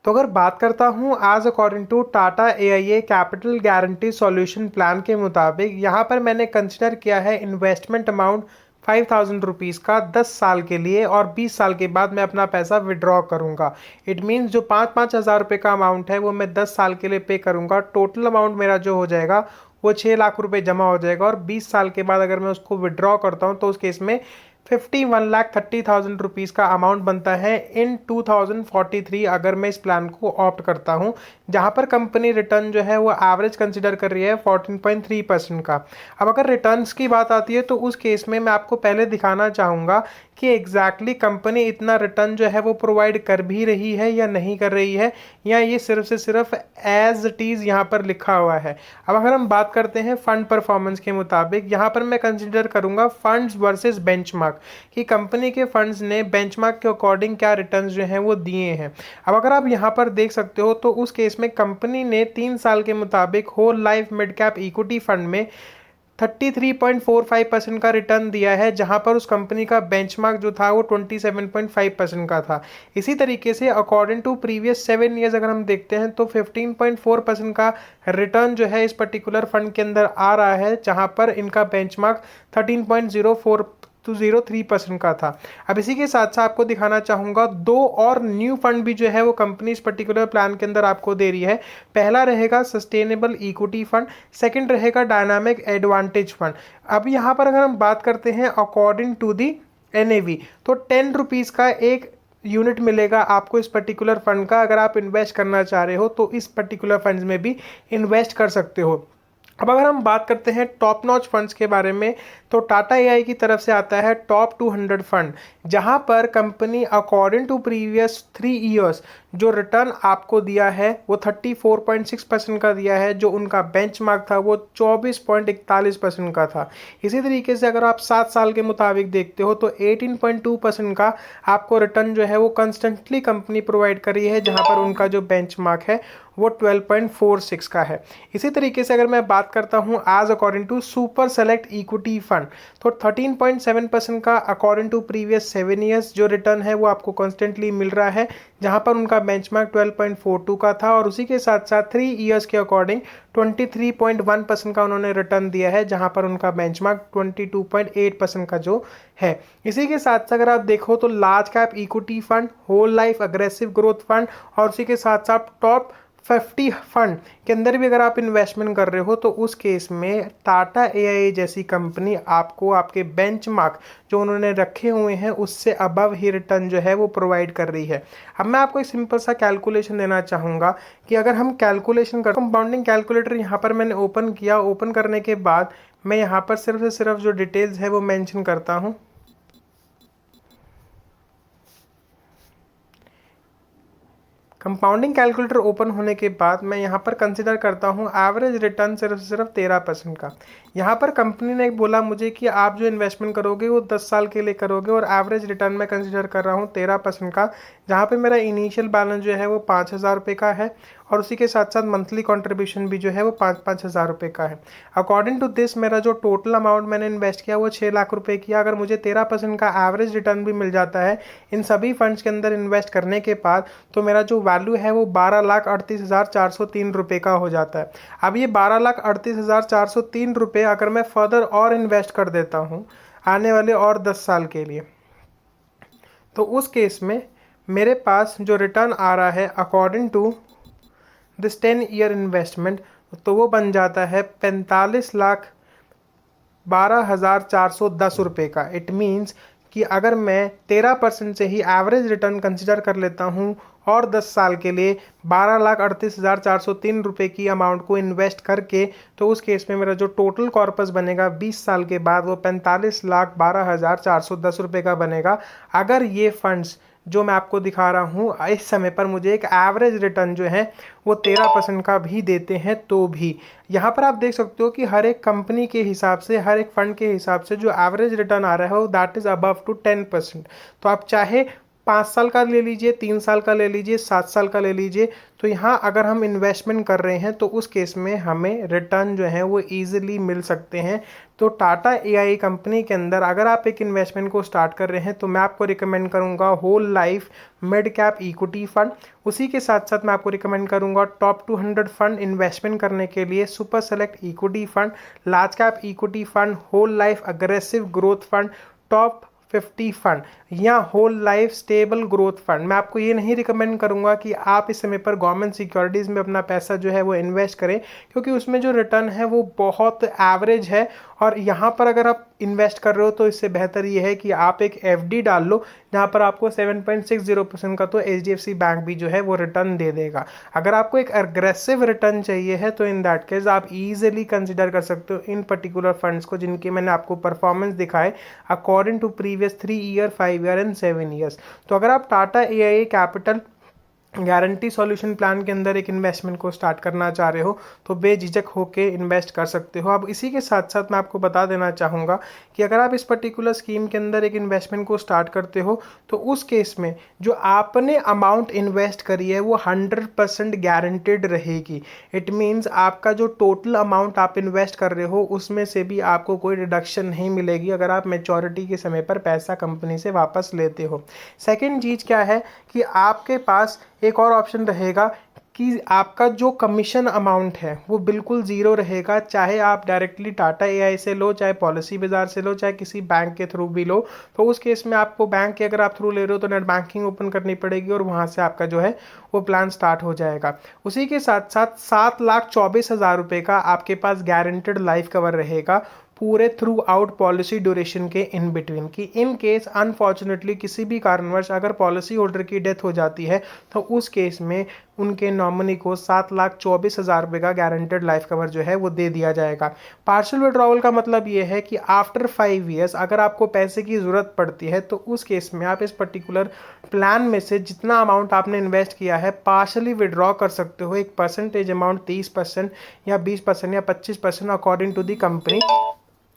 तो अगर बात करता हूँ आज according to Tata AIA capital guarantee solution plan के मुताबिक यहाँ पर मैंने कंसिडर किया है इन्वेस्टमेंट अमाउंट 5000 रुपीज़ का 10 साल के लिए, और 20 साल के बाद मैं अपना पैसा विड्रॉ करूँगा। इट मीन्स जो 5-5 हज़ार रुपये का अमाउंट है वो मैं 10 साल के लिए पे करूँगा। टोटल अमाउंट मेरा जो हो जाएगा वो 6 लाख रुपये जमा हो जाएगा, और 20 साल के बाद अगर मैं उसको विड्रॉ करता हूँ तो उस केस में 51,30,000 रुपीज़ का अमाउंट बनता है इन 2043 अगर मैं इस प्लान को ऑप्ट करता हूं, जहां पर कंपनी रिटर्न जो है वो एवरेज कंसिडर कर रही है 14.3% का। अब अगर रिटर्न्स की बात आती है तो उस केस में मैं आपको पहले दिखाना चाहूँगा कि एग्जैक्टली कंपनी इतना रिटर्न जो है वो प्रोवाइड कर भी रही है या नहीं कर रही है, या ये सिर्फ से सिर्फ एज इट इज़ यहाँ पर लिखा हुआ है। अब अगर हम बात करते हैं फंड परफॉर्मेंस के मुताबिक, यहाँ पर मैं कंसिडर करूँगा फंड्स वर्सेस बेंचमार्क कि कंपनी के फंड्स ने बेंचमार्क के अकॉर्डिंग क्या रिटर्न्स जो हैं वो दिए हैं। अब अगर आप यहाँ पर देख सकते हो तो उस केस में कंपनी ने 3 साल के मुताबिक whole life mid cap equity fund में 33.45% का रिटर्न दिया है, जहां पर उस कंपनी का बेंचमार्क जो था वो 27.5% का था। इसी तरीके से अकॉर्डिंग टू प्रीवियस 7 ईयर्स अगर हम देखते हैं तो 15.4% का रिटर्न जो है इस पर्टिकुलर फंड के अंदर आ रहा है, जहां पर इनका बेंचमार्क 13.03% का था। अब इसी के साथ साथ आपको दिखाना चाहूँगा 2 और न्यू फंड भी जो है वो कंपनी इस पर्टिकुलर प्लान के अंदर आपको दे रही है। पहला रहेगा सस्टेनेबल इक्विटी फंड, सेकंड रहेगा डायनामिक एडवांटेज फंड। अब यहाँ पर अगर हम बात करते हैं अकॉर्डिंग टू दी एनएवी तो 10 रुपीज़ का एक यूनिट मिलेगा आपको इस पर्टिकुलर फंड का। अगर आप इन्वेस्ट करना चाह रहे हो तो इस पर्टिकुलर फंड्स में भी इन्वेस्ट कर सकते हो। अब अगर हम बात करते हैं टॉप नॉच फंड्स के बारे में तो टाटा एआई की तरफ से आता है टॉप 200 फंड, जहां पर company according to previous 3 years जो रिटर्न आपको दिया है वो 34.6% का दिया है, जो उनका बेंचमार्क था वो 24.41% का था। इसी तरीके से अगर आप 7 साल के मुताबिक देखते हो तो 18.2% का आपको रिटर्न जो है वो कंस्टेंटली कंपनी प्रोवाइड कर रही है, जहां पर उनका जो बेंचमार्क है वो 12.46 का है। इसी तरीके से अगर मैं बात करता हूं आज according to super select equity fund तो 13.7% का अकॉर्डिंग टू प्रीवियस 7 ईयर्स जो रिटर्न है वो आपको कॉन्स्टेंटली मिल रहा है, जहां पर उनका बेंचमार्क 12.42 का था, और उसी के साथ साथ 3 ईयर्स के अकॉर्डिंग 23.1% का उन्होंने रिटर्न दिया है, जहां पर उनका बेंचमार्क 22.8% का जो है। इसी के साथ साथ अगर आप देखो तो large cap equity fund, whole life aggressive growth fund, और उसी के साथ साथ टॉप 50 फंड के अंदर भी अगर आप इन्वेस्टमेंट कर रहे हो तो उस केस में टाटा एआईए जैसी कंपनी आपको आपके बेंचमार्क जो उन्होंने रखे हुए हैं उससे अबव ही रिटर्न जो है वो प्रोवाइड कर रही है। अब मैं आपको एक सिंपल सा कैलकुलेशन देना चाहूँगा कि अगर हम कैलकुलेशन कर कंपाउंडिंग कैलकुलेटर यहाँ पर मैंने ओपन किया, ओपन करने के बाद मैं यहाँ पर सिर्फ से सिर्फ जो डिटेल्स है वो मेंशन करता हूँ। कंपाउंडिंग कैलकुलेटर ओपन होने के बाद मैं यहाँ पर कंसिडर करता हूँ एवरेज रिटर्न सिर्फ 13% का। यहाँ पर कंपनी ने बोला मुझे कि आप जो इन्वेस्टमेंट करोगे वो 10 साल के लिए करोगे, और एवरेज रिटर्न मैं कंसिडर कर रहा हूँ 13% का, जहाँ पे मेरा इनिशियल बैलेंस जो है वो 5,000 रुपये का है, और उसी के साथ साथ मंथली कंट्रीब्यूशन भी जो है वो 5-5 हज़ार रुपये का है। अकॉर्डिंग टू दिस मेरा जो टोटल अमाउंट मैंने इन्वेस्ट किया वो 6 लाख रुपये किया। अगर मुझे 13% का एवरेज रिटर्न भी मिल जाता है इन सभी फंड्स के अंदर इन्वेस्ट करने के बाद, तो मेरा जो वैल्यू है वो 12,38,403 रुपये का हो जाता है। अब ये 12,38,403 रुपये अगर मैं फर्दर और इन्वेस्ट कर देता हूँ आने वाले और 10 साल के लिए, तो उस केस में मेरे पास जो रिटर्न आ रहा है according to this 10 year investment तो वो बन जाता है 45,12,410 रुपये का। इट मीन्स कि अगर मैं 13% से ही एवरेज रिटर्न कंसिडर कर लेता हूँ और 10 साल के लिए 12,38,403 रुपये की अमाउंट को इन्वेस्ट करके, तो उस केस में मेरा जो टोटल कॉर्पस बनेगा 20 साल के बाद वो 45,12,410 रुपये का बनेगा। अगर ये फंड्स जो मैं आपको दिखा रहा हूँ इस समय पर मुझे एक एवरेज रिटर्न जो है वो 13% का भी देते हैं, तो भी यहाँ पर आप देख सकते हो कि हर एक कंपनी के हिसाब से, हर एक फंड के हिसाब से जो एवरेज रिटर्न आ रहा है वो दैट इज़ अबव टू 10%। तो आप चाहे 5 साल का ले लीजिए, 3 साल का ले लीजिए, 7 साल का ले लीजिए। तो यहाँ अगर हम इन्वेस्टमेंट कर रहे हैं तो उस केस में हमें रिटर्न जो है वो ईजिली मिल सकते हैं। तो टाटा एआई कंपनी के अंदर अगर आप एक इन्वेस्टमेंट को स्टार्ट कर रहे हैं तो मैं आपको रिकमेंड करूंगा whole life mid cap equity fund. उसी के साथ साथ मैं आपको रिकमेंड करूंगा टॉप 200 फंड इन्वेस्टमेंट करने के लिए super select equity fund, large cap equity fund, whole life aggressive growth fund, top 50 fund या whole life stable growth fund. मैं आपको ये नहीं रिकमेंड करूंगा कि आप इस समय पर गवर्नमेंट सिक्योरिटीज़ में अपना पैसा जो है वो इन्वेस्ट करें, क्योंकि उसमें जो रिटर्न है वो बहुत एवरेज है। और यहाँ पर अगर आप इन्वेस्ट कर रहे हो तो इससे बेहतर ये है कि आप एक एफडी डाल लो, जहाँ पर आपको 7.60% का तो एचडीएफसी बैंक भी जो है वो रिटर्न दे देगा। अगर आपको एक अग्रेसिव रिटर्न चाहिए है तो इन दैट केस आप इजीली कंसिडर कर सकते हो इन पर्टिकुलर फंड्स को, जिनके मैंने आपको परफॉर्मेंस दिखाए according to previous 3 year, 5 year and 7 years. तो अगर आप Tata AI capital guarantee solution plan के अंदर एक इन्वेस्टमेंट को स्टार्ट करना चाह रहे हो तो बेझिझक होके इन्वेस्ट कर सकते हो। अब इसी के साथ साथ मैं आपको बता देना चाहूँगा कि अगर आप इस पर्टिकुलर स्कीम के अंदर एक इन्वेस्टमेंट को स्टार्ट करते हो तो उस केस में जो आपने अमाउंट इन्वेस्ट करी है वो 100% गारंटेड रहेगी। इट मीन्स आपका जो टोटल अमाउंट आप इन्वेस्ट कर रहे हो उसमें से भी आपको कोई रिडक्शन नहीं मिलेगी अगर आप मैच्योरिटी के समय पर पैसा कंपनी से वापस लेते हो। सेकेंड चीज़ क्या है कि आपके पास एक और ऑप्शन रहेगा कि आपका जो कमीशन अमाउंट है वो बिल्कुल ज़ीरो रहेगा, चाहे आप डायरेक्टली टाटा एआई से लो, चाहे पॉलिसी बाजार से लो, चाहे किसी बैंक के थ्रू भी लो। तो उस केस में आपको बैंक के अगर आप थ्रू ले रहे हो तो नेट बैंकिंग ओपन करनी पड़ेगी और वहाँ से आपका जो है वो प्लान स्टार्ट हो जाएगा। उसी के साथ साथ 7,24,000 रुपये का आपके पास गारंटेड लाइफ कवर रहेगा पूरे थ्रू आउट पॉलिसी ड्यूरेशन के इन बिटवीन, की इन केस अनफॉर्चुनेटली किसी भी कारणवश अगर पॉलिसी होल्डर की डेथ हो जाती है तो उस केस में उनके नॉमिनी को 7,24,000 रुपये का गारंटेड लाइफ कवर जो है वो दे दिया जाएगा। पार्शियल विड्रॉवल का मतलब ये है कि आफ्टर 5 ईयर्स अगर आपको पैसे की ज़रूरत पड़ती है तो उस केस में आप इस पर्टिकुलर प्लान में से जितना अमाउंट आपने इन्वेस्ट किया है पार्शली विड्रॉ कर सकते हो। एक परसेंटेज अमाउंट 30% या 20% या 25% अकॉर्डिंग टू दी कंपनी,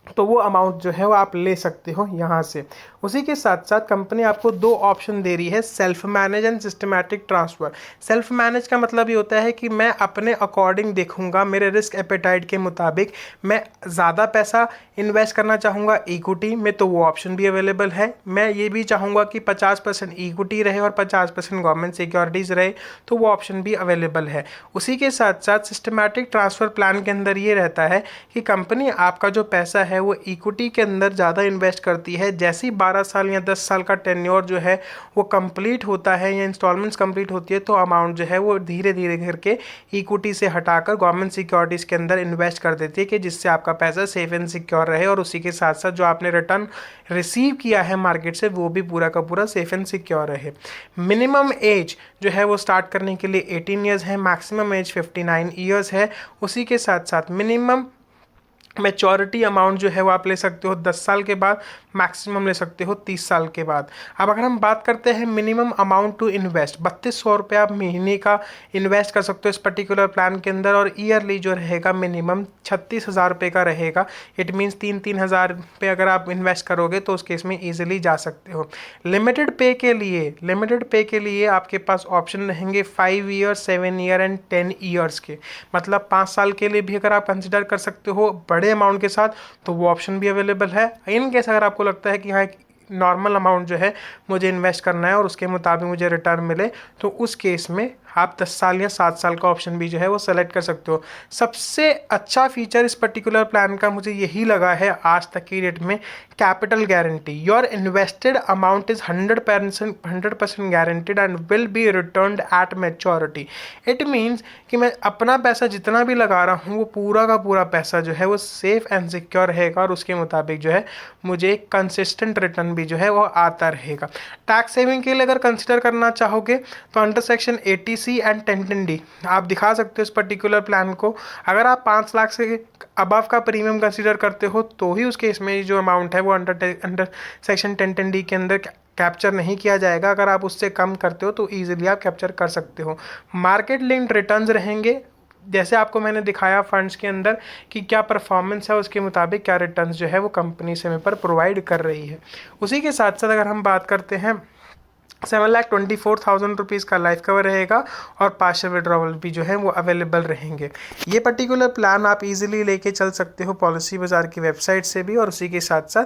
तो वो अमाउंट जो है वो आप ले सकते हो यहाँ से। उसी के साथ साथ कंपनी आपको 2 ऑप्शन दे रही है, self manage and systematic transfer. Self manage का मतलब ये होता है कि मैं अपने अकॉर्डिंग देखूंगा, मेरे रिस्क एपेटाइट के मुताबिक मैं ज़्यादा पैसा इन्वेस्ट करना चाहूँगा इक्विटी में तो वो ऑप्शन भी अवेलेबल है। मैं ये भी चाहूँगा कि 50% इक्विटी रहे और 50% गवर्नमेंट सिक्योरिटीज़ रहे तो वो ऑप्शन भी अवेलेबल है। उसी के साथ साथ सिस्टमैटिक ट्रांसफ़र प्लान के अंदर ये रहता है कि कंपनी आपका जो पैसा है वो इक्विटी के अंदर ज़्यादा इन्वेस्ट करती है। जैसे ही 12 साल या 10 साल का टेन्योर जो है वो कंप्लीट होता है या इंस्टॉलमेंट्स कंप्लीट होती है तो अमाउंट जो है वो धीरे धीरे करके इक्विटी से हटाकर गवर्नमेंट सिक्योरिटीज़ के अंदर इन्वेस्ट कर देती है कि जिससे आपका पैसा सेफ एंड सिक्योर रहे और उसी के साथ साथ जो आपने रिटर्न रिसीव किया है मार्केट से वो भी पूरा का पूरा सेफ एंड सिक्योर रहे। मिनिमम एज जो है वो स्टार्ट करने के लिए 18 ईयर्स है, मैक्सिमम एज 59 ईयर्स है। उसी के साथ साथ मिनिमम मैच्योरिटी अमाउंट जो है वो आप ले सकते हो 10 साल के बाद, मैक्सिमम ले सकते हो 30 साल के बाद। अब अगर हम बात करते हैं मिनिमम अमाउंट टू इन्वेस्ट, 3200 रुपये आप महीने का इन्वेस्ट कर सकते हो इस पर्टिकुलर प्लान के अंदर और ईयरली जो रहेगा मिनिमम 36,000 रुपये का रहेगा। इट मीन्स 3,000 रुपये अगर आप इन्वेस्ट करोगे तो उस केस में ईजिली जा सकते हो। लिमिटेड पे के लिए आपके पास ऑप्शन रहेंगे 5 ईयर, 7 ईयर एंड 10 ईयर्स के, मतलब 5 साल के लिए भी अगर आप कंसिडर कर सकते हो बड़े अमाउंट के साथ तो वो ऑप्शन भी अवेलेबल है। इन केस अगर आपको लगता है कि हाँ नॉर्मल अमाउंट जो है मुझे इन्वेस्ट करना है और उसके मुताबिक मुझे रिटर्न मिले तो उस केस में आप 10 साल या 7 साल का ऑप्शन भी जो है वो सेलेक्ट कर सकते हो। सबसे अच्छा फीचर इस पर्टिकुलर प्लान का मुझे यही लगा है आज तक की डेट में, capital guarantee. Your invested amount is 100% guaranteed and will be returned at maturity. It means कि मैं अपना पैसा जितना भी लगा रहा हूँ वो पूरा का पूरा पैसा जो है वो सेफ एंड सिक्योर रहेगा और उसके मुताबिक जो है मुझे कंसिस्टेंट रिटर्न भी जो है वो आता रहेगा। टैक्स सेविंग के लिए अगर कंसिडर करना चाहोगे तो under section 80C and 1010D आप दिखा सकते हो इस पर्टिकुलर प्लान को। अगर आप 5 लाख से अबव का प्रीमियम कंसीडर करते हो तो ही उस केस में जो अमाउंट है वो अंडर सेक्शन 1010D के अंदर कैप्चर नहीं किया जाएगा। अगर आप उससे कम करते हो तो ईजिली आप कैप्चर कर सकते हो। मार्केट लिंक्ड रिटर्न्स रहेंगे, जैसे आपको मैंने दिखाया फंड्स के अंदर कि क्या परफॉर्मेंस है उसके मुताबिक क्या रिटर्न्स जो है वो कंपनी समय पर प्रोवाइड कर रही है। उसी के साथ साथ अगर हम बात करते हैं 7,24,000 रुपीज़ का लाइफ कवर रहेगा और पार्शियल विड्रॉवल भी जो है वो अवेलेबल रहेंगे। ये पर्टिकुलर प्लान आप इजीली लेके चल सकते हो पॉलिसी बाजार की वेबसाइट से भी, और उसी के साथ साथ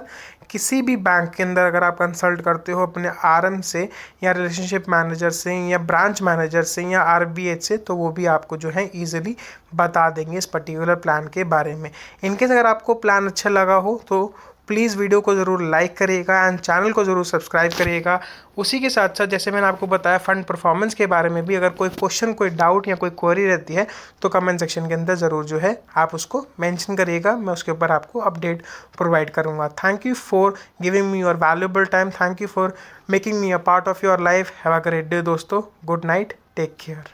किसी भी बैंक के अंदर अगर आप कंसल्ट करते हो अपने आरएम से या रिलेशनशिप मैनेजर से या ब्रांच मैनेजर से या आरबीएच से, तो वो भी आपको जो है ईजिली बता देंगे इस पर्टिकुलर प्लान के बारे में। इनकेस अगर आपको प्लान अच्छा लगा हो तो प्लीज़ वीडियो को ज़रूर लाइक करिएगा एंड चैनल को ज़रूर सब्सक्राइब करिएगा। उसी के साथ साथ जैसे मैंने आपको बताया फंड परफॉर्मेंस के बारे में भी, अगर कोई क्वेश्चन, कोई डाउट या कोई क्वेरी रहती है तो कमेंट सेक्शन के अंदर ज़रूर जो है आप उसको मेंशन करिएगा, मैं उसके ऊपर आपको अपडेट प्रोवाइड करूँगा। Thank you for giving me your valuable time, thank you for making me a part of your life. Have a great day दोस्तों, गुड नाइट, टेक केयर।